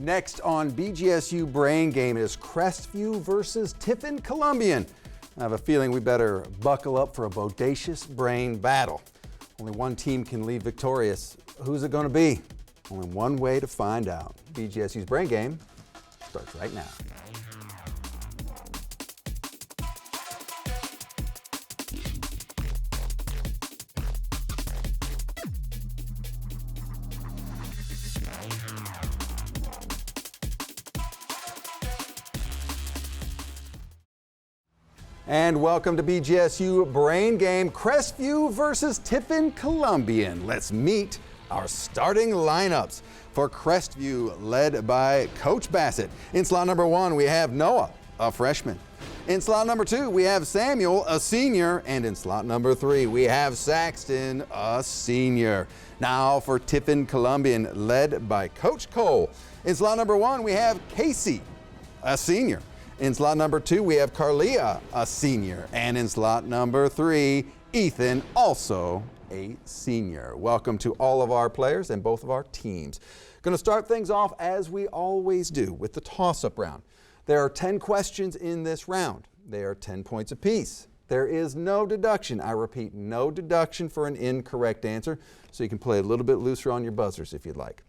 Next on BGSU Brain Game is Crestview versus Tiffin Columbian. I have a feeling we better buckle up for a bodacious brain battle. Only one team can leave victorious. Who's it going to be? Only one way to find out. BGSU's Brain Game starts right now. And welcome to BGSU Brain Game, Crestview versus Tiffin Columbian. Let's meet our starting lineups. For Crestview, led by Coach Bassett. In slot number 1, we have Noah, a freshman. In slot number 2, we have Samuel, a senior. And in slot number 3, we have Saxton, a senior. Now for Tiffin Columbian, led by Coach Cole. In slot number 1, we have Casey, a senior. In slot number 2, we have Carlia, a senior. And in slot number 3, Ethan, also a senior. Welcome to all of our players and both of our teams. Going to start things off as we always do with the toss-up round. There are 10 questions in this round. They are 10 points apiece. There is no deduction. I repeat, no deduction for an incorrect answer, so you can play a little bit looser on your buzzers if you'd like.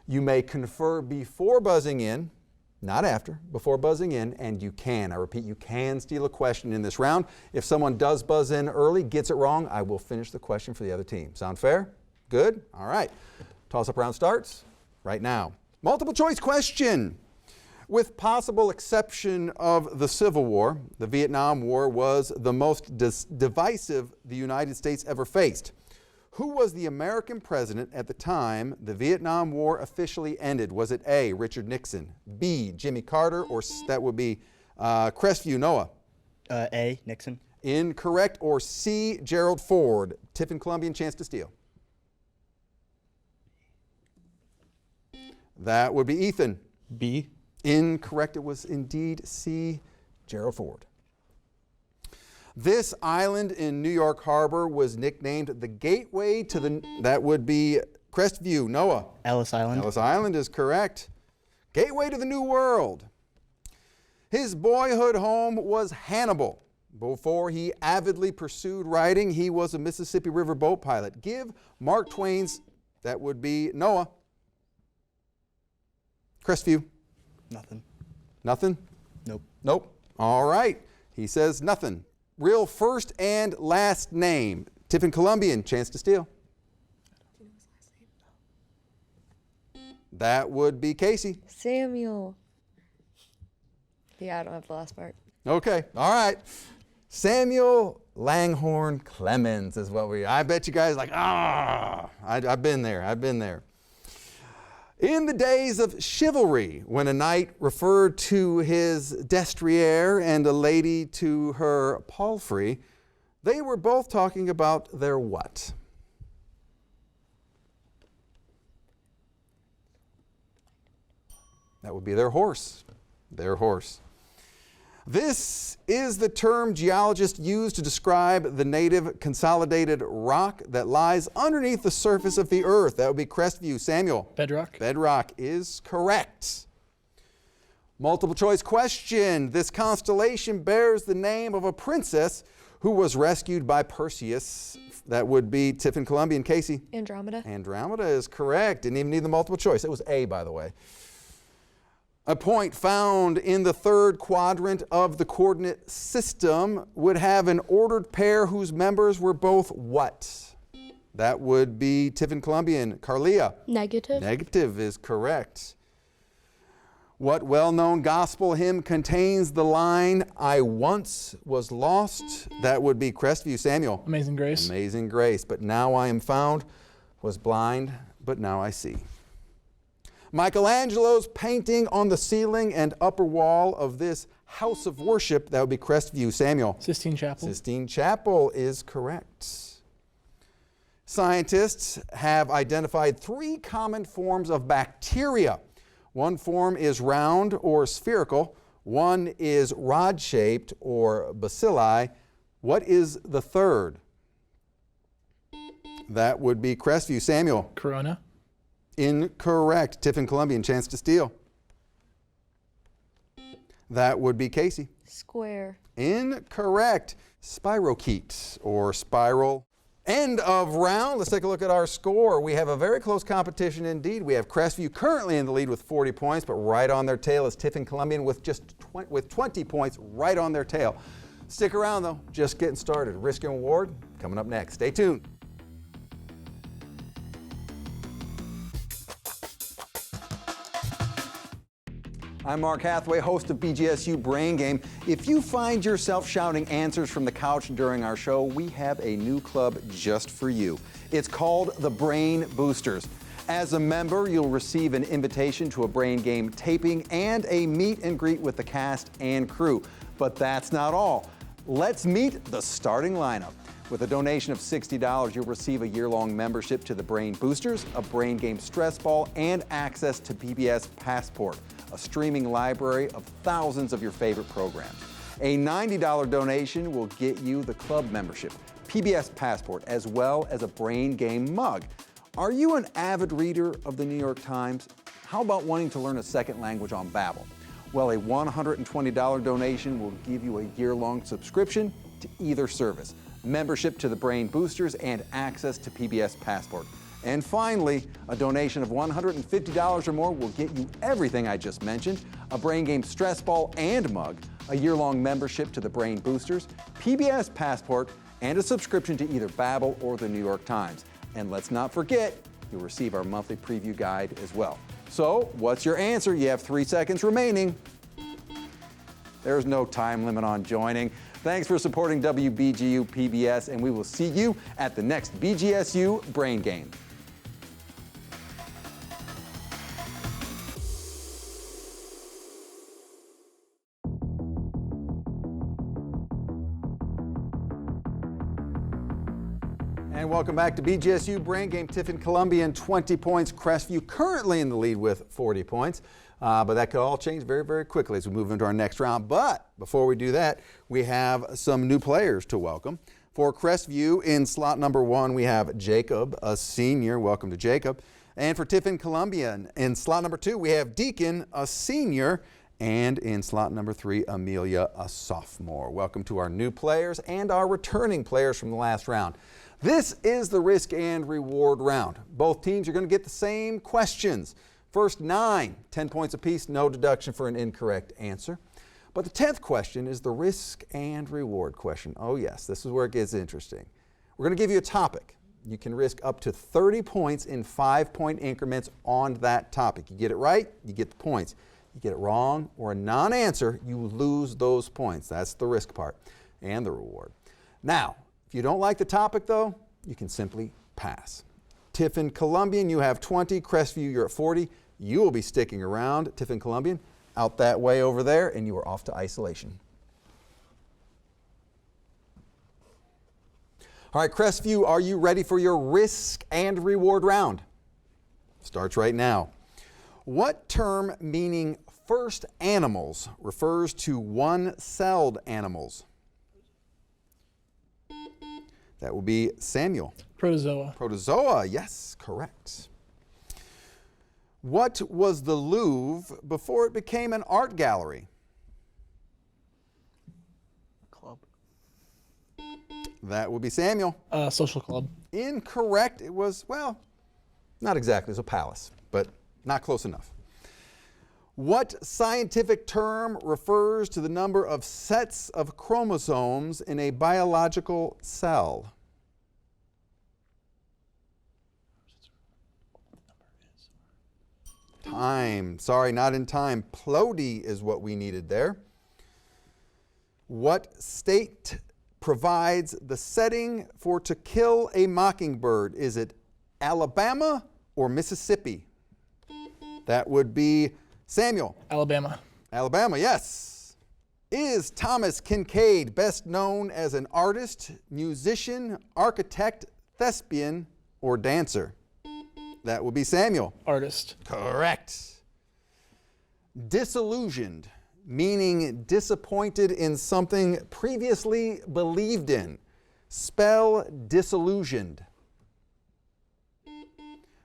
You may confer before buzzing in, not after, before buzzing in, and you can, I repeat, you can steal a question in this round. If someone does buzz in early, gets it wrong, I will finish the question for the other team. Sound fair? Good? All right. Toss-up round starts right now. Multiple choice question. With possible exception of the Civil War, the Vietnam War was the most divisive the United States ever faced. Who was the American president at the time the Vietnam War officially ended? Was it A, Richard Nixon, B, Jimmy Carter, or that would be Crestview, Noah? A, Nixon. Incorrect. Or C, Gerald Ford. Tiffin Columbian, chance to steal. That would be Ethan. B. Incorrect. It was indeed C, Gerald Ford. This island in New York Harbor was nicknamed the gateway to the, that would be Crestview, Noah. Ellis Island. Ellis Island is correct. Gateway to the New World. His boyhood home was Hannibal. Before he avidly pursued writing, he was a Mississippi River boat pilot. Give Mark Twain's, that would be Noah. Crestview. Nothing. Nothing? Nope. Nope. All right. He says nothing. Real first and last name. Tiffin Columbian, chance to steal. Do you know his last name? That would be Casey. Samuel. Yeah, I don't have the last part. Okay, all right. Samuel Langhorne Clemens is what I bet you guys like, I've been there, I've been there. In the days of chivalry, when a knight referred to his destrier and a lady to her palfrey, they were both talking about their what? That would be their horse. Their horse. This is the term geologists use to describe the native consolidated rock that lies underneath the surface of the earth. That would be Crestview. Samuel. Bedrock. Bedrock is correct. Multiple choice question. This constellation bears the name of a princess who was rescued by Perseus. That would be Tiffin Columbian. Casey. Andromeda. Andromeda is correct. Didn't even need the multiple choice. It was A, by the way. A point found in the third quadrant of the coordinate system would have an ordered pair whose members were both what? That would be Tiffin Columbian. Carlia. Negative. Negative is correct. What well-known gospel hymn contains the line, I once was lost? That would be Crestview. Samuel. Amazing Grace. Amazing Grace. But now I am found, was blind, but now I see. Michelangelo's painting on the ceiling and upper wall of this house of worship, that would be Crestview. Samuel. Sistine Chapel. Sistine Chapel is correct. Scientists have identified 3 common forms of bacteria. One form is round or spherical. One is rod-shaped or bacilli. What is the third? That would be Crestview. Samuel. Corona. Incorrect. Tiffin Columbian, chance to steal. That would be Casey. Square. Incorrect. Spirochete or spiral. End of round. Let's take a look at our score. We have a very close competition indeed. We have Crestview currently in the lead with 40 points, but right on their tail is Tiffin Columbian with 20 points right on their tail. Stick around though, just getting started. Risk and reward coming up next. Stay tuned. I'm Mark Hathaway, host of BGSU Brain Game. If you find yourself shouting answers from the couch during our show, we have a new club just for you. It's called the Brain Boosters. As a member, you'll receive an invitation to a Brain Game taping and a meet and greet with the cast and crew. But that's not all. Let's meet the starting lineup. With a donation of $60, you'll receive a year-long membership to the Brain Boosters, a Brain Game stress ball, and access to PBS Passport, a streaming library of thousands of your favorite programs. A $90 donation will get you the club membership, PBS Passport, as well as a Brain Game mug. Are you an avid reader of the New York Times? How about wanting to learn a second language on Babbel? Well, a $120 donation will give you a year-long subscription to either service, membership to the Brain Boosters, and access to PBS Passport. And finally, a donation of $150 or more will get you everything I just mentioned, a Brain Game stress ball and mug, a year-long membership to the Brain Boosters, PBS Passport, and a subscription to either Babbel or the New York Times. And let's not forget, you'll receive our monthly preview guide as well. So, what's your answer? You have 3 seconds remaining. There's no time limit on joining. Thanks for supporting WBGU PBS, and we will see you at the next BGSU Brain Game. And welcome back to BGSU Brain Game. Tiffin Columbian, 20 points. Crestview currently in the lead with 40 points. But that could all change very, very quickly as we move into our next round. But before we do that, we have some new players to welcome. For Crestview, in slot number 1, we have Jacob, a senior. Welcome to Jacob. And for Tiffin Columbian, in slot number 2, we have Deacon, a senior. And in slot number 3, Amelia, a sophomore. Welcome to our new players and our returning players from the last round. This is the risk and reward round. Both teams are going to get the same questions. First 9, 10 points apiece, no deduction for an incorrect answer. But the 10th question is the risk and reward question. Oh yes, this is where it gets interesting. We're going to give you a topic. You can risk up to 30 points in 5-point increments on that topic. You get it right, you get the points. You get it wrong or a non-answer, you lose those points. That's the risk part and the reward. Now, if you don't like the topic though, you can simply pass. Tiffin Columbian, you have 20. Crestview, you're at 40. You will be sticking around. Tiffin Columbian, out that way over there, and you are off to isolation. All right, Crestview, are you ready for your risk and reward round? Starts right now. What term meaning first animals refers to one-celled animals? That will be Samuel. Protozoa. Protozoa, yes, correct. What was the Louvre before it became an art gallery? Club. That would be Samuel. Social club. Incorrect. It was, well, not exactly. It was a palace, but not close enough. What scientific term refers to the number of sets of chromosomes in a biological cell? Time. Sorry, not in time. Plody is what we needed there. What state provides the setting for To Kill a Mockingbird? Is it Alabama or Mississippi? That would be Samuel. Alabama. Alabama, yes. Is Thomas Kincaid best known as an artist, musician, architect, thespian, or dancer? That would be Samuel. Artist. Correct. Disillusioned, meaning disappointed in something previously believed in. Spell disillusioned.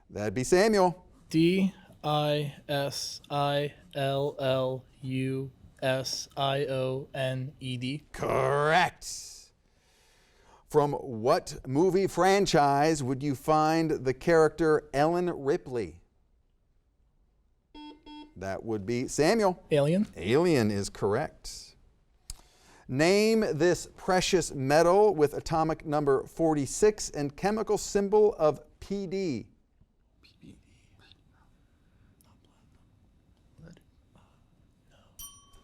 That'd be Samuel. D-I-S-I-L-L-U-S-I-O-N-E-D. Sioned. Correct. From what movie franchise would you find the character Ellen Ripley? That would be Samuel. Alien. Alien is correct. Name this precious metal with atomic number 46 and chemical symbol of PD.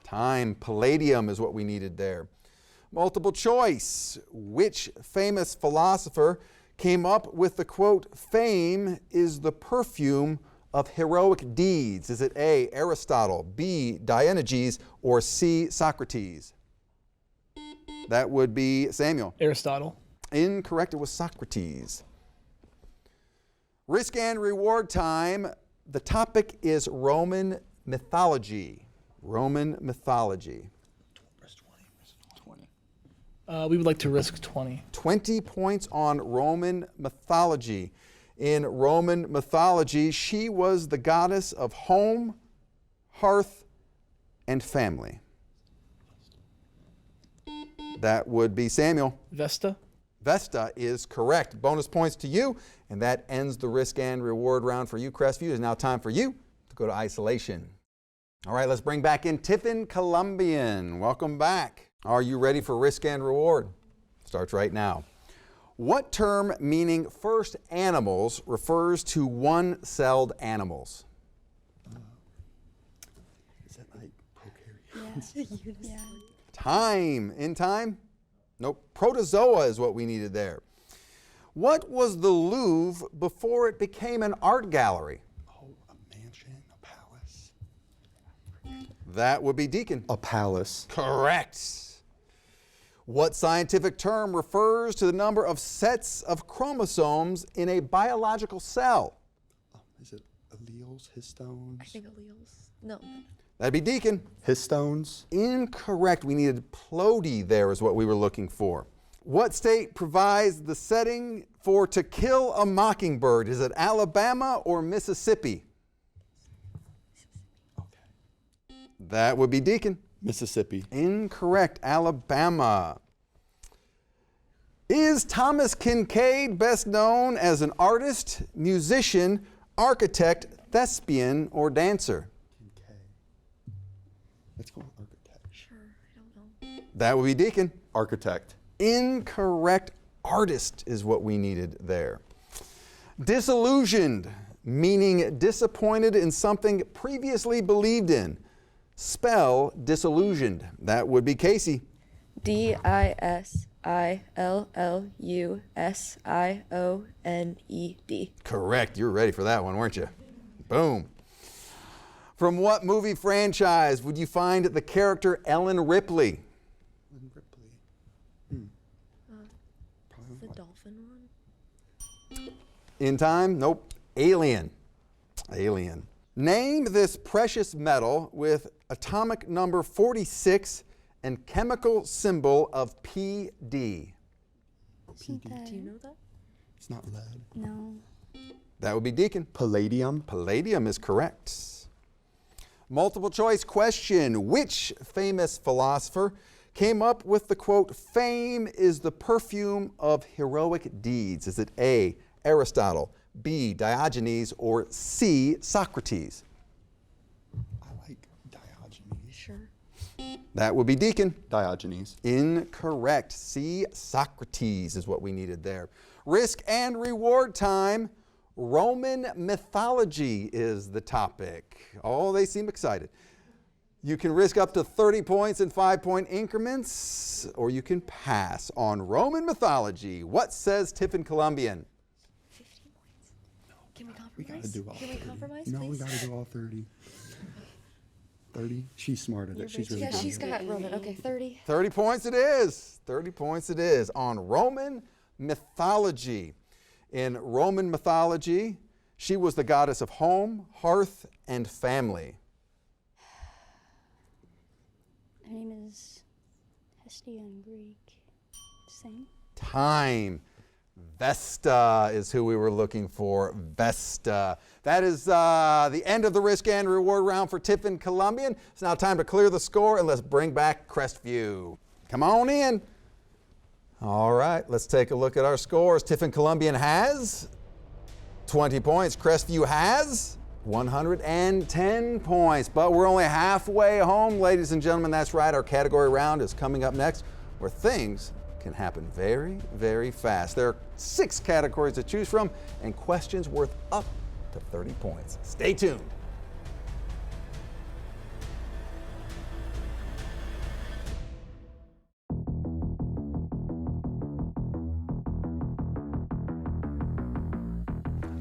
Time. Palladium is what we needed there. Multiple choice. Which famous philosopher came up with the quote, "Fame is the perfume of heroic deeds"? Is it A, Aristotle, B, Diogenes, or C, Socrates? That would be Samuel. Aristotle. Incorrect. It was Socrates. Risk and reward time. The topic is Roman mythology. Roman mythology. We would like to risk 20. 20 points on Roman mythology. In Roman mythology, she was the goddess of home, hearth, and family. That would be Samuel. Vesta. Vesta is correct. Bonus points to you, and that ends the risk and reward round for you, Crestview. It is now time for you to go to isolation. All right, let's bring back in Tiffin Columbian. Welcome back. Are you ready for risk and reward? Starts right now. What term meaning first animals refers to one-celled animals? Is that like prokaryotes? Yeah. Time. In time? Nope. Protozoa is what we needed there. What was the Louvre before it became an art gallery? Oh, a mansion, a palace. That would be Deacon. A palace. Correct. What scientific term refers to the number of sets of chromosomes in a biological cell? Is it alleles, histones? I think alleles. No. That'd be Deacon. Histones. Incorrect. We needed plody there is what we were looking for. What state provides the setting for To Kill a Mockingbird? Is it Alabama or Mississippi? Okay. That would be Deacon. Mississippi. Incorrect. Alabama. Is Thomas Kinkade best known as an artist, musician, architect, thespian, or dancer? Okay. Let's go with architect. Sure. I don't know. That would be Deacon. Architect. Incorrect. Artist is what we needed there. Disillusioned, meaning disappointed in something previously believed in. Spell disillusioned. That would be Casey. Disillusioned. Correct. You were ready for that one, weren't you? Boom. From what movie franchise would you find the character Ellen Ripley? Ellen Ripley. The dolphin one? In time? Nope. Alien. Alien. Name this precious metal with atomic number 46 and chemical symbol of PD. Do you know that? It's not lead. No. That would be Deacon. Palladium. Palladium is correct. Multiple choice question. Which famous philosopher came up with the quote, "Fame is the perfume of heroic deeds"? Is it A, Aristotle, B, Diogenes, or C, Socrates? I like Diogenes. Sure. That would be Deacon. Diogenes. Incorrect. C, Socrates is what we needed there. Risk and reward time. Roman mythology is the topic. Oh, they seem excited. You can risk up to 30 points in 5-point increments, or you can pass on Roman mythology. What says Tiffin Columbian? 15 points. Can we compromise? We gotta do all Can 30. we compromise, No, please? we gotta do all 30. 30? She's smart at it. She's really Yeah, good. she's got Roman. Okay, 30. 30 points it is. 30 points it is on Roman mythology. In Roman mythology, she was the goddess of home, hearth, and family. Her name is Hestia in Greek. Same. Time. Vesta is who we were looking for. Vesta. That is the end of the risk and reward round for Tiffin Columbian. It's now time to clear the score and let's bring back Crestview. Come on in. All right, let's take a look at our scores. Tiffin Columbian has 20 points. Crestview has 110 points, but we're only halfway home, ladies and gentlemen. That's right, our category round is coming up next, where things can happen very, very fast. There are 6 categories to choose from and questions worth up to 30 points. Stay tuned.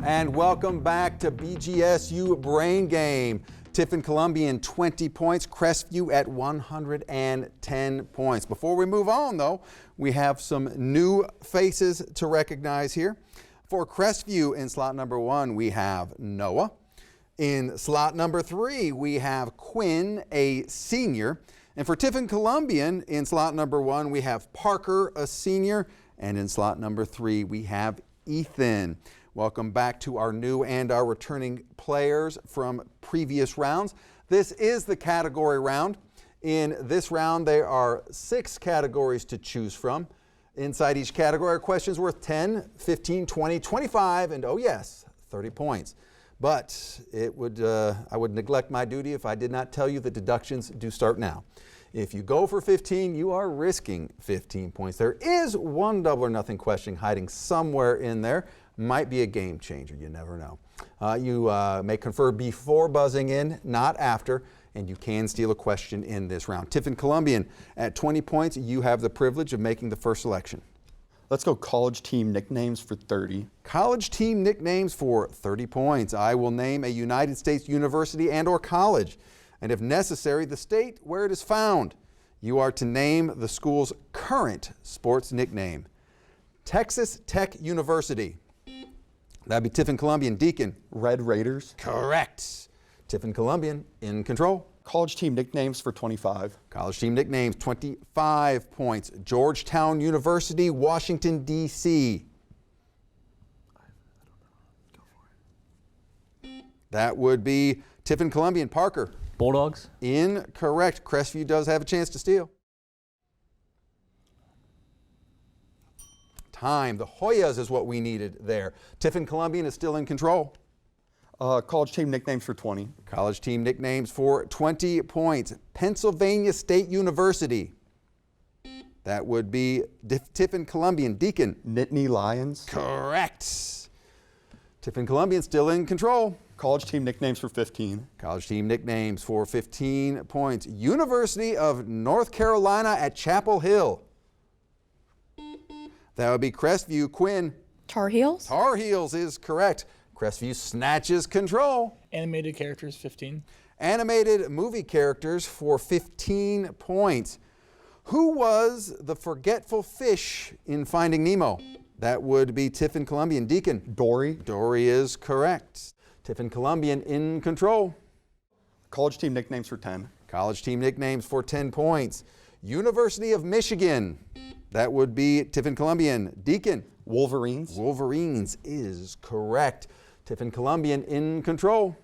And welcome back to BGSU Brain Game. Tiffin Columbian 20 points, Crestview at 110 points. Before we move on though, we have some new faces to recognize here. For Crestview in slot number 1, we have Noah. In slot number 3, we have Quinn, a senior. And for Tiffin Columbian in slot number 1, we have Parker, a senior. And in slot number 3, we have Ethan. Welcome back to our new and our returning players from previous rounds. This is the category round. In this round, there are 6 categories to choose from. Inside each category are questions worth 10, 15, 20, 25, and oh yes, 30 points. But I would neglect my duty if I did not tell you the deductions do start now. If you go for 15, you are risking 15 points. There is one double or nothing question hiding somewhere in there. Might be a game changer, you never know. You may confer before buzzing in, not after, and you can steal a question in this round. Tiffin Columbian, at 20 points, you have the privilege of making the first selection. Let's go college team nicknames for 30. College team nicknames for 30 points. I will name a United States university and or college, and if necessary, the state where it is found. You are to name the school's current sports nickname. Texas Tech University. That'd be Tiffin Columbian. Deacon. Red Raiders. Correct. Tiffin Columbian in control. College team nicknames for 25. College team nicknames, 25 points. Georgetown University, Washington, D.C. That would be Tiffin Columbian. Parker. Bulldogs. Incorrect. Crestview does have a chance to steal. Time. The Hoyas is what we needed there. Tiffin Columbian is still in control. College team nicknames for 20. College team nicknames for 20 points. Pennsylvania State University. That would be Tiffin Columbian. Deacon. Nittany Lions. Correct. Tiffin Columbian still in control. College team nicknames for 15. College team nicknames for 15 points. University of North Carolina at Chapel Hill. That would be Crestview. Quinn. Tar Heels? Tar Heels is correct. Crestview snatches control. Animated characters, 15. Animated movie characters for 15 points. Who was the forgetful fish in Finding Nemo? That would be Tiffin Columbian. Deacon. Dory. Dory is correct. Tiffin Columbian in control. College team nicknames for 10. College team nicknames for 10 points. University of Michigan. That would be Tiffin Columbian. Deacon. Wolverines. Wolverines is correct. Tiffin Columbian in control.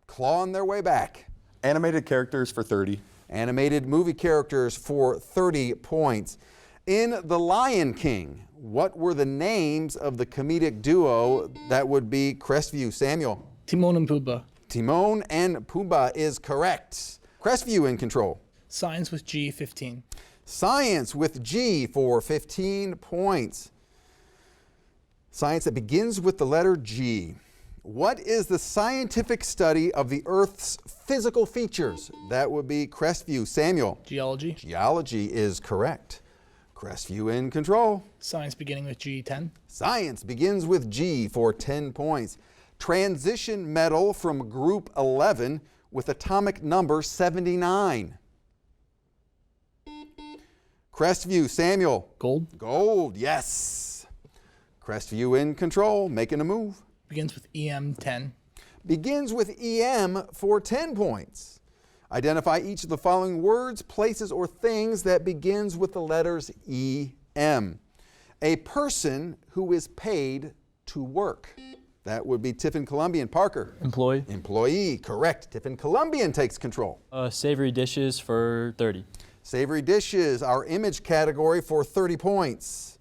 Clawing their way back. Animated characters for 30. Animated movie characters for 30 points. In The Lion King, what were the names of the comedic duo? That would be Crestview. Samuel. Timon and Pumbaa. Timon and Pumbaa is correct. Crestview in control. Science with G, 15. Science with G for 15 points. Science that begins with the letter G. What is the scientific study of the Earth's physical features? That would be Crestview. Samuel. Geology. Geology is correct. Crestview in control. Science beginning with G, 10. Science begins with G for 10 points. Transition metal from group 11 with atomic number 79. Crestview. Samuel. Gold. Gold, yes. Crestview in control, making a move. Begins with EM, 10. Begins with EM for 10 points. Identify each of the following words, places, or things that begins with the letters EM. A person who is paid to work. That would be Tiffin Columbian. Parker. Employee. Employee, correct. Tiffin Columbian takes control. Savory dishes for 30. Savory dishes, our image category for 30 points.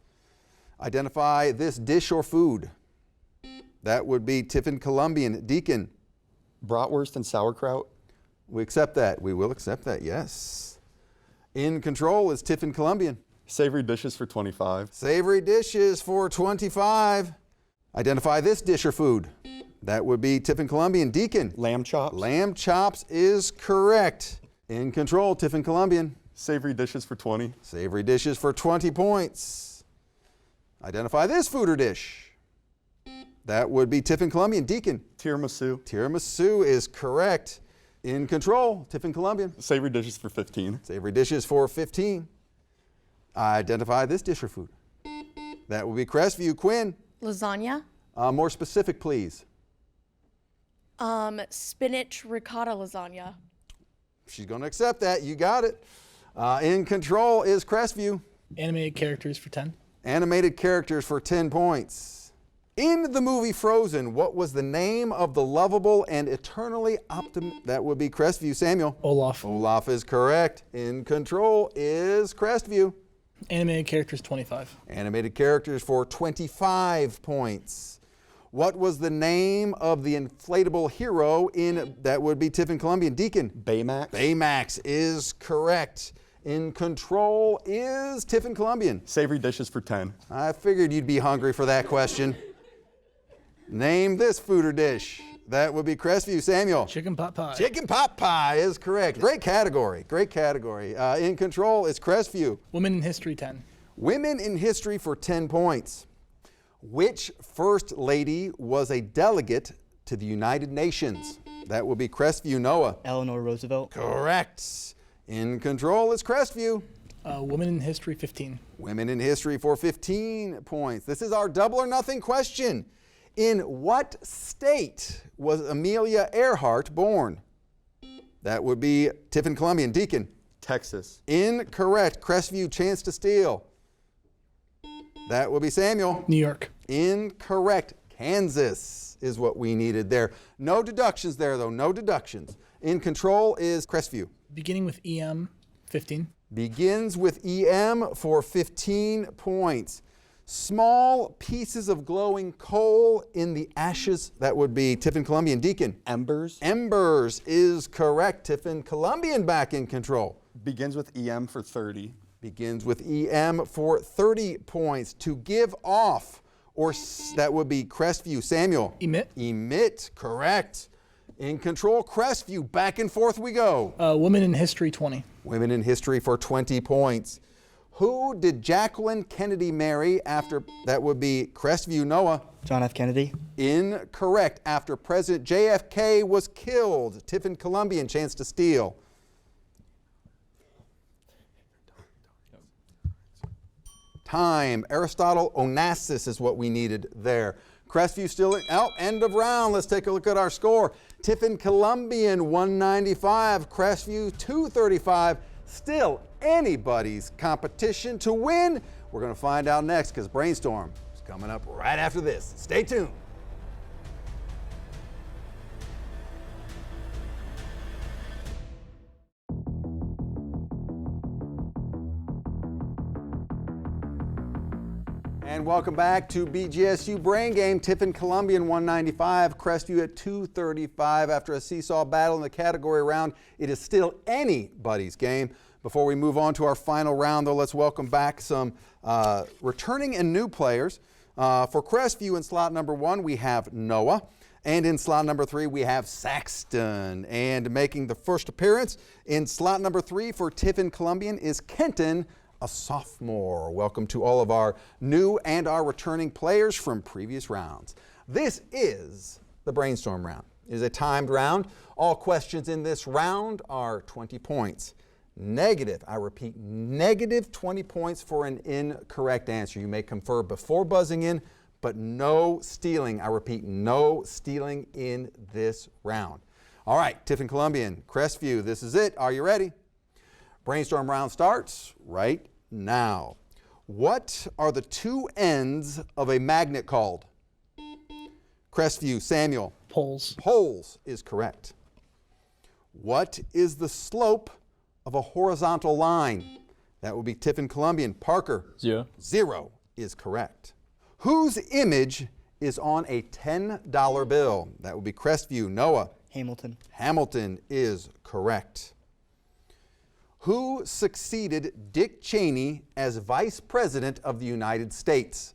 Identify this dish or food. That would be Tiffin Columbian. Deacon. Bratwurst and sauerkraut. We accept that. We will accept that, yes. In control is Tiffin Columbian. Savory dishes for 25. Savory dishes for 25. Identify this dish or food. That would be Tiffin Columbian. Deacon. Lamb chops. Lamb chops is correct. In control, Tiffin Columbian. Savory dishes for 20. Savory dishes for 20 points. Identify this food or dish. That would be Tiffin Columbian. Deacon. Tiramisu. Tiramisu is correct. In control, Tiffin Columbian. Savory dishes for 15. Savory dishes for 15. Identify this dish or food. That would be Crestview. Quinn. Lasagna. More specific, please. Spinach ricotta lasagna. She's going to accept that. You got it. In control is Crestview. Animated characters for 10. Animated characters for 10 points. In the movie Frozen, what was the name of the lovable and eternally optimistic? That would be Crestview. Samuel. Olaf. Olaf is correct. In control is Crestview. Animated characters 25. Animated characters for 25 points. What was the name of the inflatable hero in, that would be Tiffin Columbian. Deacon. Baymax. Baymax is correct. In control is Tiffin Columbian. Savory dishes for 10. I figured you'd be hungry for that question. Name this food or dish. That would be Crestview. Samuel. Chicken pot pie. Chicken pot pie is correct. Great category. Great category. In control is Crestview. Women in history 10. Women in history for 10 points. Which first lady was a delegate to the United Nations? That would be Crestview. Noah. Eleanor Roosevelt. Correct. In control is Crestview. Women in history 15. Women in history for 15 points. This is our double or nothing question. In what state was Amelia Earhart born? That would be Tiffin Columbian. Deacon. Texas. Incorrect. Crestview, chance to steal. That would be Samuel. New York. Incorrect. Kansas is what we needed there. No deductions there, though. No deductions. In control is Crestview. Beginning with EM 15. Begins with EM for 15 points. Small pieces of glowing coal in the ashes. That would be Tiffin Columbian. Deacon. Embers. Embers is correct. Tiffin Columbian back in control. Begins with EM for 30. Begins with EM for 30 points. To give off, or that would be Crestview. Samuel. Emit. Emit, correct. In control, Crestview. Back and forth we go. Women in history 20. Women in history for 20 points. Who did Jacqueline Kennedy marry after, that would be Crestview. Noah. John F. Kennedy. Incorrect. After President JFK was killed. Tiffin Columbian, chance to steal. Time. Aristotle Onassis is what we needed there. Crestview still, end of round. Let's take a look at our score. Tiffin Columbian 195, Crestview 235. Still anybody's competition to win. We're going to find out next because Brainstorm is coming up right after this. Stay tuned. And welcome back to BGSU Brain Game. Tiffin Columbian 195, Crestview at 235. After a seesaw battle in the category round, it is still anybody's game. Before we move on to our final round, though, let's welcome back some returning and new players. For Crestview in slot number 1, we have Noah. And in slot number 3, we have Saxton. And making the first appearance in slot number 3 for Tiffin Columbian is Kenton, a sophomore. Welcome to all of our new and our returning players from previous rounds. This is the Brainstorm round. It is a timed round. All questions in this round are 20 points. Negative, I repeat, negative 20 points for an incorrect answer. You may confer before buzzing in, but no stealing. I repeat, no stealing in this round. All right, Tiffin Columbian, Crestview, this is it. Are you ready? Brainstorm round starts right now. What are the two ends of a magnet called? Crestview, Samuel. Poles. Poles is correct. What is the slope of a horizontal line? That would be Tiffin Columbian. Parker. 0. 0 is correct. Whose image is on a $10 bill? That would be Crestview. Noah. Hamilton. Hamilton is correct. Who succeeded Dick Cheney as Vice President of the United States?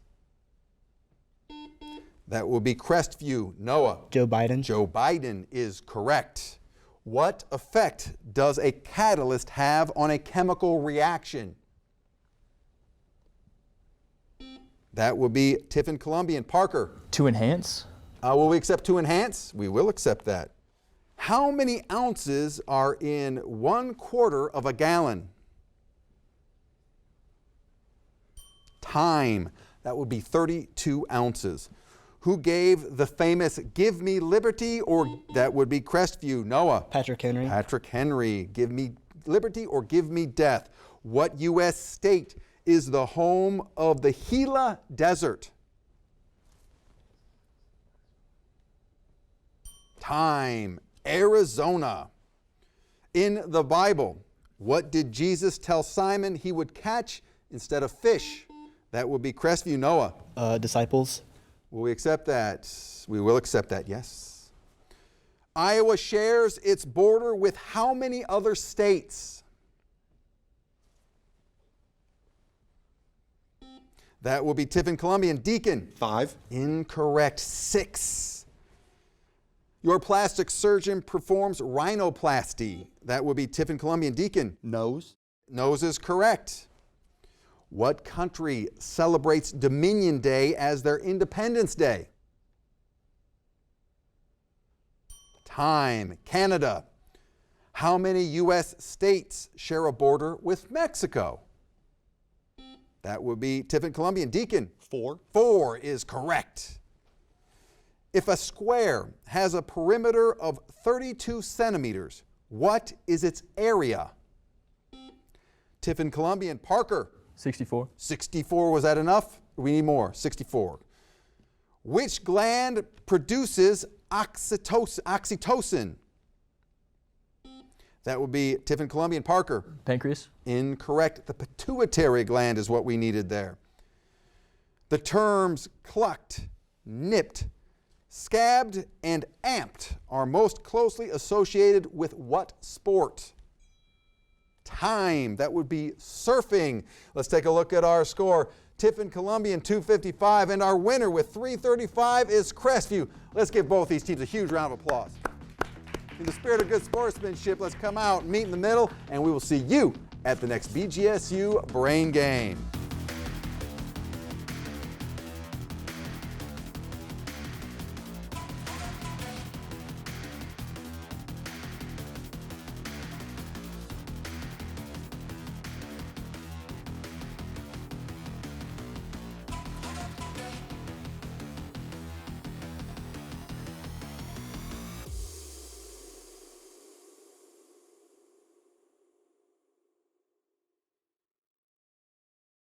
That will be Crestview. Noah. Joe Biden. Joe Biden is correct. What effect does a catalyst have on a chemical reaction? That would be Tiffin Columbian. Parker. To enhance. Will we accept to enhance? We will accept that. How many ounces are in 1/4 of a gallon? Time. That would be 32 ounces. Who gave the famous "Give me liberty," or that would be Crestview? Noah. Patrick Henry. Patrick Henry. Give me liberty or give me death. What U.S. state is the home of the Gila Desert? Time. Arizona. In the Bible, what did Jesus tell Simon he would catch instead of fish? That would be Crestview. Noah. Disciples. Will we accept that? We will accept that, yes. Iowa shares its border with how many other states? That will be Tiffin Columbian. Deacon. 5. Incorrect. 6. Your plastic surgeon performs rhinoplasty. That would be Tiffin Columbian. Deacon. Nose. Nose is correct. What country celebrates Dominion Day as their Independence Day? Time. Canada. How many U.S. states share a border with Mexico? That would be Tiffin Columbian. Deacon. 4. 4 is correct. If a square has a perimeter of 32 centimeters, what is its area? Tiffin Columbian. Parker. 64. 64, was that enough? We need more. 64. Which gland produces oxytocin? That would be Tiffin Columbian. Parker. Pancreas. Incorrect. The pituitary gland is what we needed there. The terms clucked, nipped, scabbed, and amped are most closely associated with what sport? Time. That would be surfing. Let's take a look at our score. Tiffin Columbian 255, and our winner with 335 is Crestview. Let's give both these teams a huge round of applause. In the spirit of good sportsmanship, let's come out, meet in the middle, and we will see you at the next BGSU Brain Game.